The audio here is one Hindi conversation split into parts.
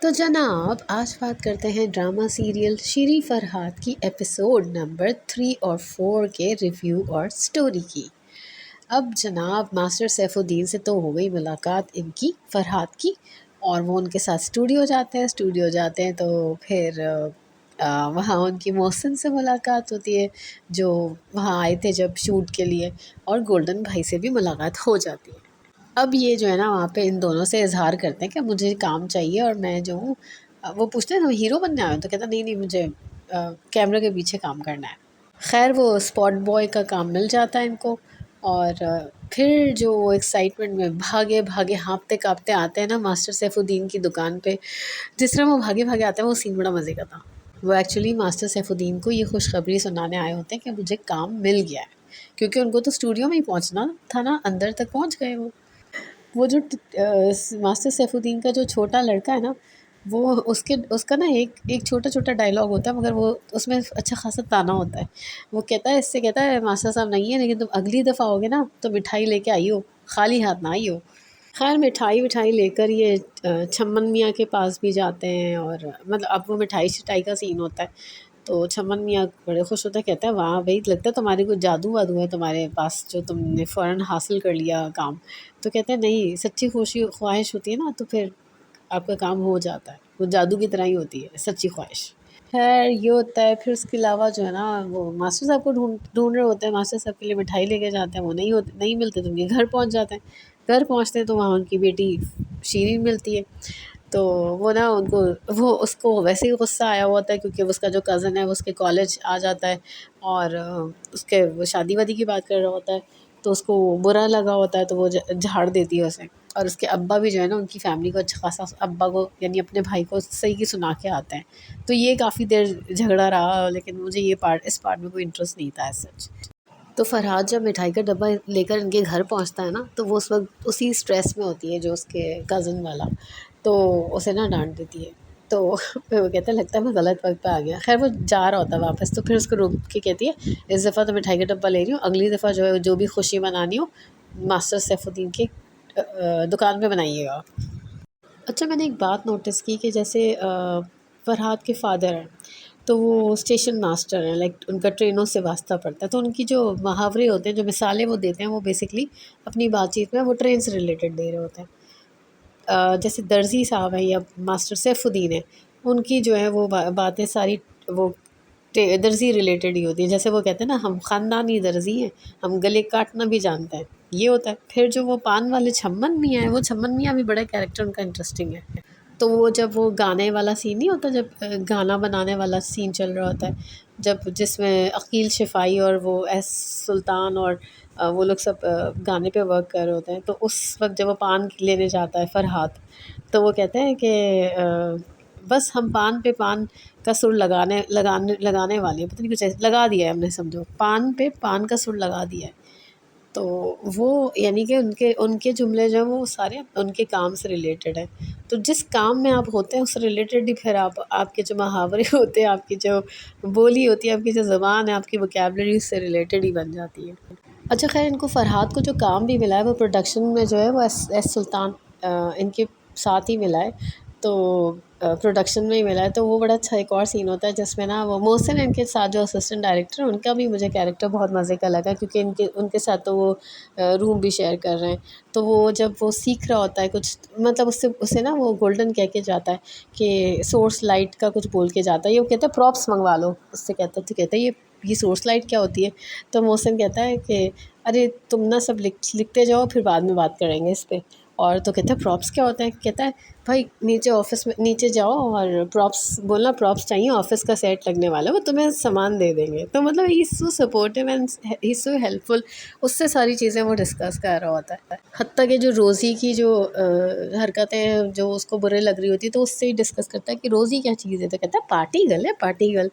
तो जनाब आज बात करते हैं ड्रामा सीरियल शीरी फरहाद की एपिसोड नंबर 3 और 4 के रिव्यू और स्टोरी की। अब जनाब मास्टर सैफुद्दीन से तो हो गई मुलाकात इनकी फरहाद की, और वो उनके साथ स्टूडियो जाते हैं तो फिर वहाँ उनकी मोहसिन से मुलाकात होती है जो वहाँ आए थे जब शूट के लिए, और गोल्डन भाई से भी मुलाकात हो जाती है। अब ये जो है ना वहाँ पे इन दोनों से इज़हार करते हैं कि मुझे काम चाहिए और मैं जो हूँ वो पूछते हैं तुम हीरो बनने आए हो? तो कहता नहीं नहीं मुझे कैमरे के पीछे काम करना है। खैर वो स्पॉट बॉय का काम मिल जाता है इनको, और फिर जो एक्साइटमेंट में भागे भागे हाँफते काँपते आते हैं ना मास्टर सैफुद्दीन की दुकान पे, जिस तरह वो भागे भागे आते हैं वो सीन बड़ा मज़े का था। वो एक्चुअली मास्टर सैफुद्दीन को ये खुशखबरी सुनाने आए होते हैं कि मुझे काम मिल गया है, क्योंकि उनको तो स्टूडियो में ही पहुँचना था ना, अंदर तक पहुँच गए वो जो मास्टर सैफुद्दीन का जो छोटा लड़का है ना, वो उसका ना एक एक छोटा-छोटा डायलॉग होता है, मगर वो उसमें अच्छा ख़ासा ताना होता है। वो कहता है, इससे कहता है मास्टर साहब नहीं है, लेकिन तुम अगली दफ़ा आओगे ना तो मिठाई लेके आइयो, खाली हाथ ना आइयो। ख़ैर मिठाई-विठाई लेकर ये छम्मन मियाँ के पास भी जाते हैं, और मतलब अब वो मिठाई-शिठाई का सीन होता है। तो छम्मन मियाँ बड़े खुश होते हैं, कहते हैं वाह भई लगता है तुम्हारे कुछ जादू-वादू है तुम्हारे पास जो तुमने फ़ौरन हासिल कर लिया काम। तो कहते हैं नहीं, सच्ची खुशी ख्वाहिश होती है ना तो फिर आपका काम हो जाता है। वो जादू की तरह ही होती है सच्ची ख्वाहिश। ख़ैर ये होता है, फिर उसके अलावा जो है ना वो मास्टर साहब को ढूँढ रहे होते हैं, मास्टर साहब के लिए मिठाई लेके जाते हैं, वो नहीं मिलते तो उनके घर पहुँच जाते हैं। घर पहुँचते हैं तो वहाँ उनकी बेटी शीरीन मिलती है। तो वो ना उनको वो उसको वैसे ही गुस्सा आया हुआ होता है, क्योंकि उसका जो कज़न है वो उसके कॉलेज आ जाता है, और उसके वो शादी-वादी की बात कर रहा होता है, तो उसको बुरा लगा होता है तो वो झाड़ देती है उसे। और उसके अब्बा भी जो है ना उनकी फ़ैमिली को अच्छा ख़ासा अब्बा को यानी अपने भाई को सही की सुना के आते हैं। तो ये काफ़ी देर झगड़ा रहा, लेकिन मुझे इस पार्ट में कोई इंटरेस्ट नहीं था एज़ सच। तो फ़रहाद जब मिठाई का डब्बा लेकर इनके घर पहुँचता है ना, तो वो उस वक़्त उसी स्ट्रेस में होती है जो उसके कज़न वाला, तो उसे ना डाँट देती है। तो फिर वो कहता है लगता है मैं गलत वक़्त पे आ गया। ख़ैर वो जा रहा होता है वापस, तो फिर उसको रोक के कहती है इस दफ़ा तो मिठाई का डब्बा ले रही हूँ, अगली दफ़ा जो है जो भी खुशी मनानी हो मास्टर सैफुद्दीन की दुकान पे बनाइएगा। अच्छा मैंने एक बात नोटिस की कि जैसे फ़रहाद के फ़ादर हैं, तो वो स्टेशन मास्टर हैं, लाइक उनका ट्रेनों से वास्ता पड़ता है, तो उनकी जो मुहावरे होते हैं, जो मिसालें वो देते हैं, वो बेसिकली अपनी बातचीत में वो ट्रेन से रिलेटेड दे रहे होते हैं। जैसे दर्जी साहब हैं या मास्टर सैफुद्दीन हैं, उनकी जो है वो बातें सारी वो दर्जी रिलेटेड ही होती है। जैसे वो कहते हैं ना हम ख़ानदानी दर्जी हैं, हम गले काटना भी जानते हैं, ये होता है। फिर जो वो पान वाले छम्मन मियाँ हैं, वो छम्मन मियाँ भी बड़ा कैरेक्टर उनका इंटरेस्टिंग है। तो वो जब वो गाने वाला सीन नहीं होता, जब गाना बनाने वाला सीन चल रहा होता है, जब जिसमें अकील शिफ़ाई और वो एस सुल्तान और वो लोग सब गाने पे वर्क कर रहे होते हैं, तो उस वक़्त जब वो पान लेने जाता है फ़रहाद, तो वो कहते हैं कि बस हम पान पे पान का सुर लगाने लगाने लगाने वाले हैं, पता नहीं कुछ ऐसे लगा दिया है हमने, समझो पान पे पान का सुर लगा दिया है। तो वो यानी कि उनके उनके जुमले जो हैं वो सारे उनके काम से रिलेटेड हैं। तो जिस काम में आप होते हैं उससे रिलेटेड ही फिर आप आपके जो मुहावरे होते हैं, आपकी जो बोली होती है, आपकी जो ज़ुबान है, आपकी वोकैबुलरी उससे रिलेटेड ही बन जाती है। अच्छा ख़ैर इनको फ़रहाद को जो काम भी मिला है वो प्रोडक्शन में जो है वो एस सुल्तान इनके साथ ही मिला है। तो प्रोडक्शन में ही मिला है, तो वो बड़ा अच्छा एक और सीन होता है जिसमें ना वो मोहसिन इनके साथ जो असिस्टेंट डायरेक्टर है उनका भी मुझे कैरेक्टर बहुत मज़े का लगा, क्योंकि इनके उनके साथ तो वो रूम भी शेयर कर रहे हैं। तो वो जब वो सीख रहा होता है कुछ, मतलब उससे उसे ना वो गोल्डन कह के जाता है कि सोर्स लाइट का कुछ बोल के जाता है, ये वो कहता है प्रॉप्स मंगवा लो उससे, कहता है तो कहता है ये सोर्स लाइट क्या होती है? तो मोहसिन कहता है कि अरे तुम ना सब लिखते जाओ, फिर बाद में बात करेंगे इस पे। और तो कहता है प्रॉप्स क्या होता है? कहता है भाई नीचे ऑफ़िस में नीचे जाओ और प्रॉप्स बोलना प्रॉप्स चाहिए, ऑफ़िस का सेट लगने वाला है, वो तुम्हें सामान दे देंगे। तो मतलब he is so supportive and he is so helpful. उससे सारी चीज़ें वो डिस्कस कर रहा होता है। हत्ता कि जो रोज़ी की जो हरकतें हैं जो उसको बुरे लग रही होती है, तो उससे ही डिस्कस करता है कि रोज़ी क्या चीज़ है? तो कहता है पार्टी गर्ल है, पार्टी गर्ल।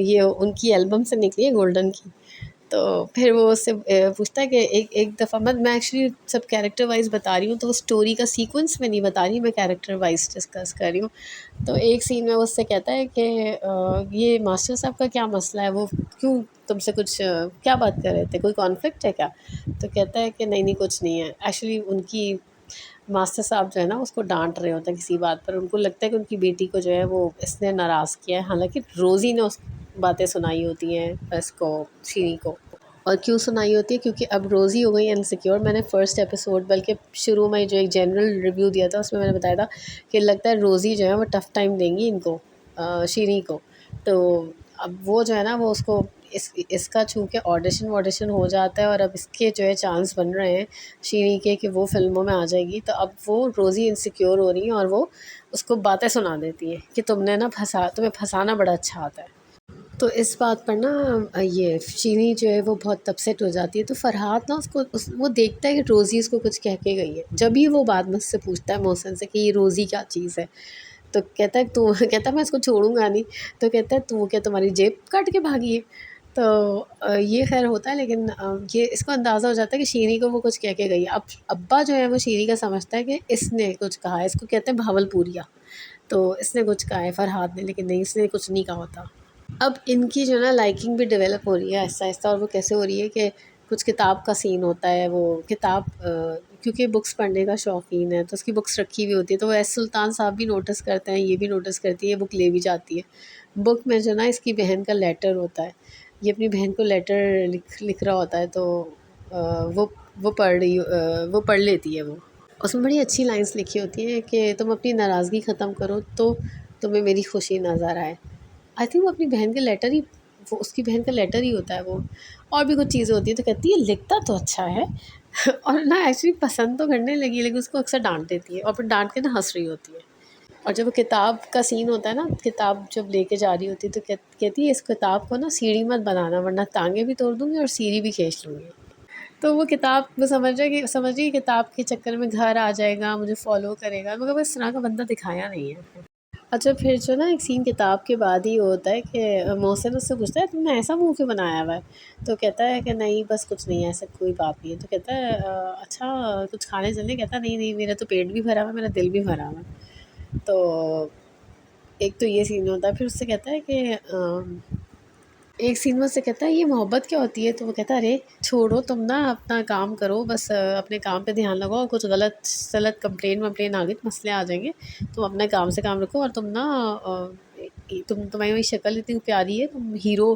ये उनकी एल्बम से निकली है गोल्डन की। तो फिर वो उससे पूछता है कि एक एक दफ़ा मैं एक्चुअली सब कैरेक्टर वाइज़ बता रही हूँ, तो स्टोरी का सीक्वेंस में नहीं बता रही, मैं कैरेक्टर वाइज़ डिस्कस कर रही हूँ। तो एक सीन में वो उससे कहता है कि ये मास्टर साहब का क्या मसला है? वो क्यों तुमसे कुछ क्या बात कर रहे थे? कोई कॉन्फ्लिक्ट है क्या? तो कहता है कि नहीं, नहीं कुछ नहीं है। एक्चुअली उनकी मास्टर साहब जो है ना उसको डांट रहे होते हैं किसी बात पर। उनको लगता है कि उनकी बेटी को जो है वो इसने नाराज़ किया है, हालांकि रोज़ी ने उस बातें सुनाई होती हैं इसको, शीरी को। और क्यों सुनाई होती है, क्योंकि अब रोज़ी हो गई इनसिक्योर। मैंने फर्स्ट एपिसोड बल्कि शुरू में जो एक जनरल रिव्यू दिया था उसमें मैंने बताया था कि लगता है रोज़ी जो है वो टफ़ टाइम देंगी इनको, शीरी को। तो अब वो जो है ना वो उसको इसका चूँकि ऑडिशन वॉडिशन हो जाता है और अब इसके जो है चांस बन रहे हैं शीरी के कि वो फ़िल्मों में आ जाएगी, तो अब वो रोज़ी इनसिक्योर हो रही है और वो उसको बातें सुना देती है कि तुमने ना तुम्हें फंसाना बड़ा अच्छा आता है। तो इस बात पर ना ये शीरी जो है वो बहुत अपसेट हो जाती है। तो फ़रहाद ना वो देखता है कि रोज़ी उसको कुछ कह के गई है। जब भी वो बात मुझसे पूछता है मोहसिन से कि ये रोज़ी क्या चीज़ है, तो कहता है तू कहता है मैं इसको छोड़ूंगा नहीं। तो कहता है तू क्या तुम्हारी जेब काट के भागी है। तो ये खैर होता है, लेकिन ये इसको अंदाज़ा हो जाता है कि शीरी को वो कुछ कह के गई है। अब अब्बा जो है वो शीरी का समझता है कि इसने कुछ कहा है, इसको कहते हैं भावलपुरिया। तो इसने कुछ कहा है फ़रहाद ने, लेकिन नहीं, इसने कुछ नहीं कहा होता। अब इनकी जो है ना लाइकिंग भी डेवलप हो रही है आहिस्ता-आहिस्ता। और वो कैसे हो रही है कि कुछ किताब का सीन होता है, वो किताब क्योंकि बुक्स पढ़ने का शौकीन है तो उसकी बुक्स रखी हुई होती है। तो वो एस सुल्तान साहब भी नोटिस करते हैं, ये भी नोटिस करती है, ये बुक ले भी जाती है। बुक में जो ना इसकी बहन का लेटर होता है, ये अपनी बहन को लेटर लिख लिख रहा होता है। तो वो पढ़ लेती है वो। उसमें बड़ी अच्छी लाइन्स लिखी होती हैं कि तुम अपनी नाराज़गी ख़त्म करो तो तुम्हें मेरी खुशी नज़र आए। आई थिंक वो अपनी बहन के लेटर ही, वो उसकी बहन का लेटर ही होता है वो। और भी कुछ चीज़ें होती हैं तो कहती है लिखता तो अच्छा है और ना एक्चुअली पसंद तो करने लगी, लेकिन उसको अक्सर डांट देती है और फिर डांट के ना हंस रही होती है। और जब वो किताब का सीन होता है ना, किताब जब लेके जा रही होती है तो कहती है इस किताब को ना सीढ़ी मत बनाना वरना टांगे भी तोड़ दूंगी और सीढ़ी भी खींच लूँगी। तो वो किताब वो समझ रही है किताब के चक्कर में घर आ जाएगा, मुझे फॉलो करेगा, मगर वो इस तरह का बंदा दिखाया नहीं है। अच्छा, फिर जो ना एक सीन किताब के बाद ही होता है कि मोहसिन उससे पूछता है तुमने ऐसा मुँह क्यों बनाया हुआ है? तो कहता है कि नहीं बस कुछ नहीं है, ऐसा कोई बात नहीं है। तो कहता है अच्छा कुछ खाने चलें? कहता है नहीं, नहीं मेरा तो पेट भी भरा हुआ है, मेरा दिल भी भरा हुआ है। तो एक तो ये सीन होता है, फिर उससे कहता है कि एक सीन में उससे कहता है ये मोहब्बत क्या होती है? तो वो कहता है अरे छोड़ो तुम ना अपना काम करो, बस अपने काम पे ध्यान लगाओ, कुछ गलत सलत कंप्लेन वम्प्लेन आ गई तो मसले आ जाएंगे। तुम अपने काम से काम रखो और तुम ना तुम्हारी शक्ल इतनी प्यारी है, तुम हीरो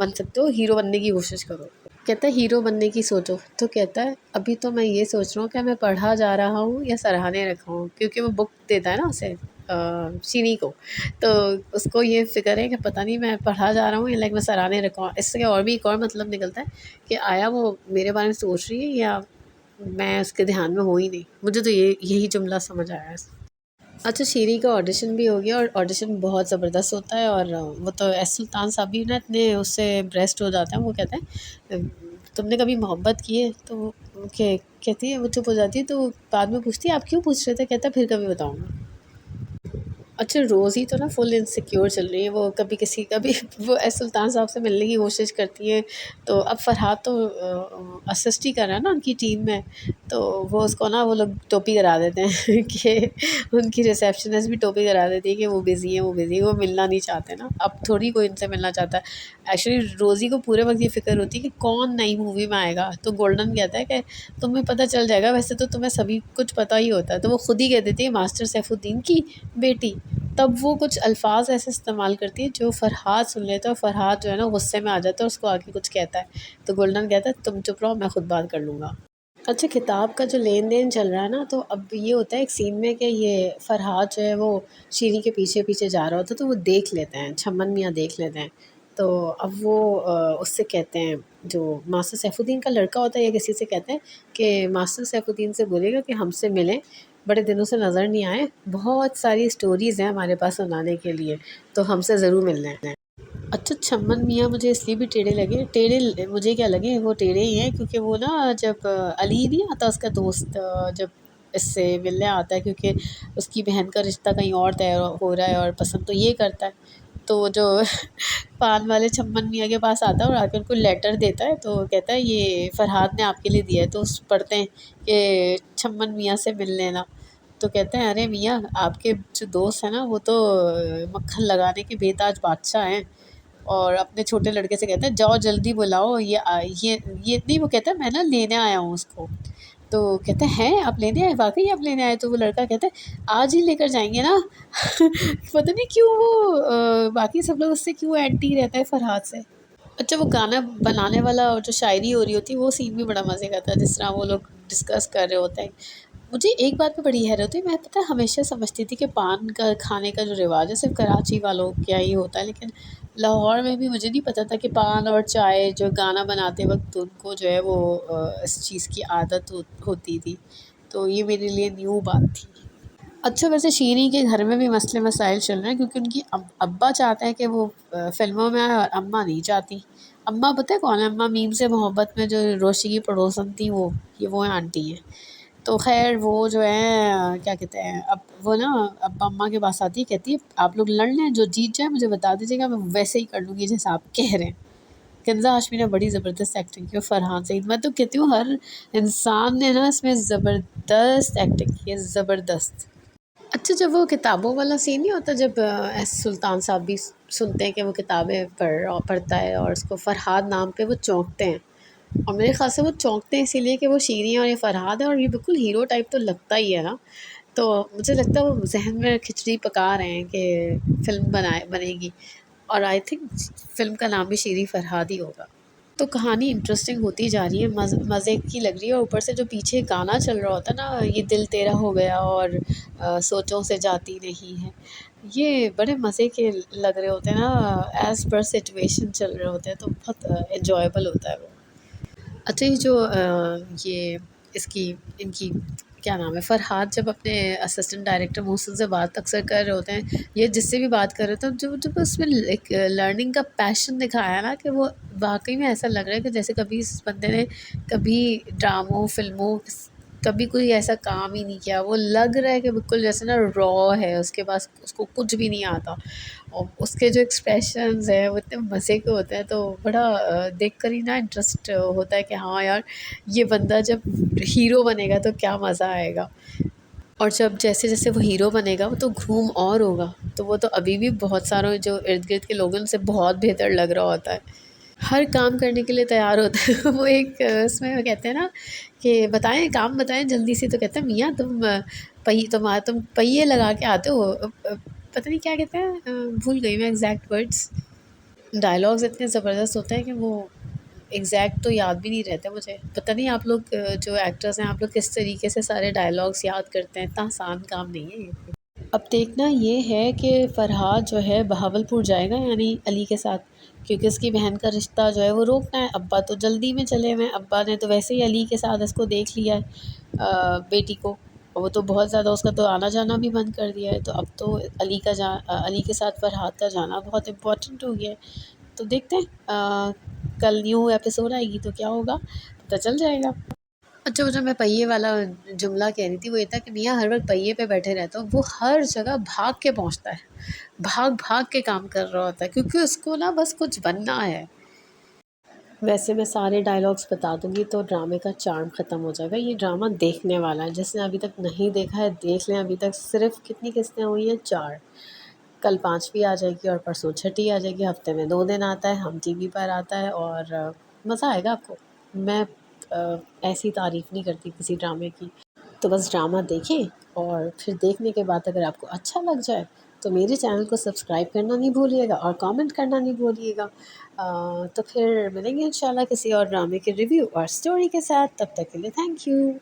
बन सकते हो, हीरो बनने की कोशिश करो। कहता है हीरो बनने की सोचो। तो कहता है अभी तो मैं ये सोच रहा हूँ क्या मैं पढ़ा जा रहा हूँ या सराहने रखा हूँ, क्योंकि वो बुक देता है ना उसे शीनी को। तो उसको ये फ़िक्र है कि पता नहीं मैं पढ़ा जा रहा हूँ या लाइक मैं सराहने रखा हूँ। इससे और भी एक और मतलब निकलता है कि आया वो मेरे बारे में सोच रही है या मैं उसके ध्यान में हूँ ही नहीं। मुझे तो यही जुमला समझ आया है। अच्छा, शीरी का ऑडिशन भी हो गया और ऑडिशन बहुत ज़बरदस्त होता है। और वो तो एस सुल्तान साहब भी ना इतने उससे इम्प्रेस्ड हो जाते हैं। वो कहते हैं तुमने कभी मोहब्बत की है? तो कहती है, वो चुप हो जाती है। तो बाद में पूछती है आप क्यों पूछ रहे थे? कहता है फिर कभी बताऊँगा। अच्छा, रोज़ी तो ना फुल इनसिक्योर चल रही है। वो कभी वो एस सुल्तान साहब से मिलने की कोशिश करती है। तो अब फ़रहाद तो असिस्ट ही कर रहा है ना उनकी टीम में। तो वो उसको ना वो लोग टोपी करा देते हैं कि उनकी रिसेप्शनिस्ट भी टोपी करा देती है कि वो बिज़ी है, वो बिज़ी है, वो मिलना नहीं चाहते ना। अब थोड़ी कोई इनसे मिलना चाहता है। एक्चुअली रोज़ी को पूरे वक़्त ये फ़िक्र होती है कि कौन नई मूवी में आएगा। तो गोल्डन कहता है कि तुम्हें पता चल जाएगा, वैसे तो तुम्हें सभी कुछ पता ही होता है। तो वो खुद ही कह देती है मास्टर सैफुद्दीन की बेटी। तब वो कुछ अल्फ़ाज़ ऐसे इस्तेमाल करती है जो फ़रहाद सुन लेता है और फ़रहाद जो है ना गुस्से में आ जाता है और उसको आके कुछ कहता है। तो गोल्डन कहता है तुम चुप रहो, मैं खुद बात कर लूँगा। अच्छा, किताब का जो लेन-देन चल रहा है ना, तो अब ये होता है एक सीन में कि ये फ़रहाद जो है वो शीरी के पीछे-पीछे जा रहा होता है, तो वो देख लेते हैं, छम्मन मियाँ देख लेते हैं। तो अब वो उससे कहते हैं, जो मास्टर सैफुद्दीन का लड़का होता है या किसी से कहते हैं कि मास्टर सैफुद्दीन से बोलिएगा कि हमसे मिलें, बड़े दिनों से नज़र नहीं आए, बहुत सारी स्टोरीज़ हैं हमारे पास सुनाने के लिए, तो हमसे ज़रूर मिलना है। अच्छा, छम्मन मियाँ मुझे इसलिए भी टेढ़े लगे, टेढ़े मुझे क्या लगे, वो टेढ़े ही हैं क्योंकि वो ना जब अली नहीं आता उसका दोस्त, जब इससे मिलने आता है क्योंकि उसकी बहन का रिश्ता कहीं और तय हो रहा है और पसंद तो ये करता है। तो वो जो पान वाले छम्मन मियाँ के पास आता है और आके उनको लेटर देता है। तो कहता है ये फ़रहाद ने आपके लिए दिया है। तो उस पढ़ते हैं कि छम्मन मियाँ से मिल लेना। तो कहते हैं अरे मियाँ, आपके जो दोस्त हैं ना वो तो मक्खन लगाने के बेताज बादशाह हैं। और अपने छोटे लड़के से कहता है जाओ जल्दी बुलाओ, ये नहीं, वो कहता है मैं ना लेने आया हूँ उसको। तो कहते हैं आप लेने आए, वाक़ई आप लेने आए? तो वो लड़का कहता है आज ही लेकर जाएँगे ना। पता नहीं क्यों वो बाकी सब लोग उससे क्यों एंटी रहता है फरहाद से। अच्छा, वो गाना बनाने वाला और जो शायरी हो रही होती है वो सीन भी बड़ा मज़े का था, जिस तरह वो लोग डिस्कस कर रहे होते हैं। मुझे एक बात पे बड़ी हैरत हुई, मैं पता है हमेशा समझती थी कि पान का खाने का जो रिवाज है सिर्फ़ कराची वालों क्या ही होता है, लेकिन लाहौर में भी मुझे नहीं पता था कि पान और चाय जो गाना बनाते वक़्त उनको जो है वो इस चीज़ की आदत होती थी। तो ये मेरे लिए न्यू बात थी। अच्छा, वैसे शीरी के घर में भी मसले मसाइल चल रहे हैं क्योंकि उनकी अब्बा चाहते हैं कि वो फ़िल्मों में आए और अम्मा नहीं चाहती। अम्मा पता है कौन है? अम्मा मीम से मोहब्बत में जो रोशी की पड़ोसन थी वो हैं आंटी हैं। तो ख़ैर वो जो है क्या कहते हैं, अब वो ना अब अम्मा के पास आती है, कहती है आप लोग लड़ लें, जो जीत जाए मुझे बता दीजिएगा, मैं वैसे ही कर लूँगी जैसा आप कह रहे हैं। कंज़ा हाशमी ने बड़ी ज़बरदस्त एक्टिंग की और फरहान सईद, मैं तो कहती हूँ हर इंसान ने ना इसमें ज़बरदस्त एक्टिंग की है, ज़बरदस्त। अच्छा, जब वो किताबों वाला सीन नहीं होता, जब एस सुल्तान साहब भी सुनते हैं कि वो किताबें पढ़ता है और उसको फरहाद नाम पे वो चौंकते हैं, और मेरे ख़्याल से वो चौंकते हैं इसीलिए कि वो शीरी और ये फरहाद है और ये बिल्कुल हीरो टाइप तो लगता ही है ना। तो मुझे लगता है वो ज़हन में खिचड़ी पका रहे हैं कि फ़िल्म बनेगी, और आई थिंक फ़िल्म का नाम भी शीरी फरहाद ही होगा। तो कहानी इंटरेस्टिंग होती जा रही है, मज़े की लग रही है, और ऊपर से जो पीछे गाना चल रहा होता है ना, ये दिल तेरा हो गया और सोचों से जाती नहीं है, ये बड़े मज़े के लग रहे होते हैं ना, एज़ पर सिचुएशन चल रहे होते हैं, तो बहुत एन्जॉयबल होता है वो। अच्छा, ये जो ये इसकी इनकी क्या नाम है, फ़रहाद जब अपने असिस्टेंट डायरेक्टर मोहसिन से बात अक्सर कर रहे होते हैं, या जिससे भी बात कर रहे होते हैं, जो जब उसमें एक लर्निंग का पैशन दिखाया है ना, कि वो वाक़ई में ऐसा लग रहा है कि जैसे कभी इस बंदे ने कभी ड्रामों, फ़िल्मों कभी कोई ऐसा काम ही नहीं किया। वो लग रहा है कि बिल्कुल जैसे ना रॉ है, उसके पास उसको कुछ भी नहीं आता, और उसके जो एक्सप्रेशंस हैं वो इतने मज़े के होते हैं, तो बड़ा देख कर ही ना इंटरेस्ट होता है कि हाँ यार, ये बंदा जब हीरो बनेगा तो क्या मज़ा आएगा। और जब जैसे-जैसे वो हीरो बनेगा वो तो धूम और होगा, तो वो तो अभी भी बहुत सारों जो इर्द-गिर्द के लोगों हैं उनसे बहुत बेहतर लग रहा होता है। हर काम करने के लिए तैयार होता है। वो एक उसमें वो कहते हैं ना कि बताएँ काम बताएँ जल्दी से, तो कहता है मियाँ तुम पहिए लगा के आते हो, पता नहीं क्या कहते हैं, भूल गई मैं एग्ज़ैक्ट वर्ड्स। डायलॉग्स इतने ज़बरदस्त होते हैं कि वो एग्ज़ैक्ट तो याद भी नहीं रहते मुझे। पता नहीं आप लोग जो एक्टर्स हैं, आप लोग किस तरीके से सारे डायलॉग्स याद करते हैं, इतना आसान काम नहीं है ये। अब देखना ये है कि फ़रहाद जो है बहावलपुर जाएगा, यानी अली के साथ, क्योंकि उसकी बहन का रिश्ता जो है वो रोकना है। अब्बा तो जल्दी में चले हुए हैं, अब्बा ने तो वैसे ही अली के साथ इसको देख लिया है, बेटी को, और वो तो बहुत ज़्यादा, उसका तो आना जाना भी बंद कर दिया है, तो अब तो अली के साथ फ़रहाद का जाना बहुत इम्पोर्टेंट हो गया है। तो देखते हैं कल न्यू एपिसोड आएगी तो क्या होगा, पता चल जाएगा। अच्छा, वो जो मैं पहिए वाला जुमला कह रही थी वो ये था कि मियाँ हर वक़्त पहिए पे बैठे रहता हूँ, वो हर जगह भाग के पहुँचता है, भाग-भाग के काम कर रहा होता है क्योंकि उसको ना बस कुछ बनना है। वैसे मैं सारे डायलॉग्स बता दूँगी तो ड्रामे का चार्म ख़त्म हो जाएगा। ये ड्रामा देखने वाला है, जिसने अभी तक नहीं देखा है देख लें, अभी तक सिर्फ़ कितनी किस्तें हुई हैं, 4। कल 5वीं आ जाएगी और परसों छठी आ जाएगी, हफ़्ते में 2 दिन आता है, हम टीवी पर आता है, और मज़ा आएगा आपको। मैं ऐसी तारीफ़ नहीं करती किसी ड्रामे की। तो बस ड्रामा देखें, और फिर देखने के बाद अगर आपको अच्छा लग जाए तो मेरे चैनल को सब्सक्राइब करना नहीं भूलिएगा और कमेंट करना नहीं भूलिएगा। तो फिर मिलेंगे इंशाल्लाह किसी और ड्रामे के रिव्यू और स्टोरी के साथ, तब तक के लिए थैंक यू।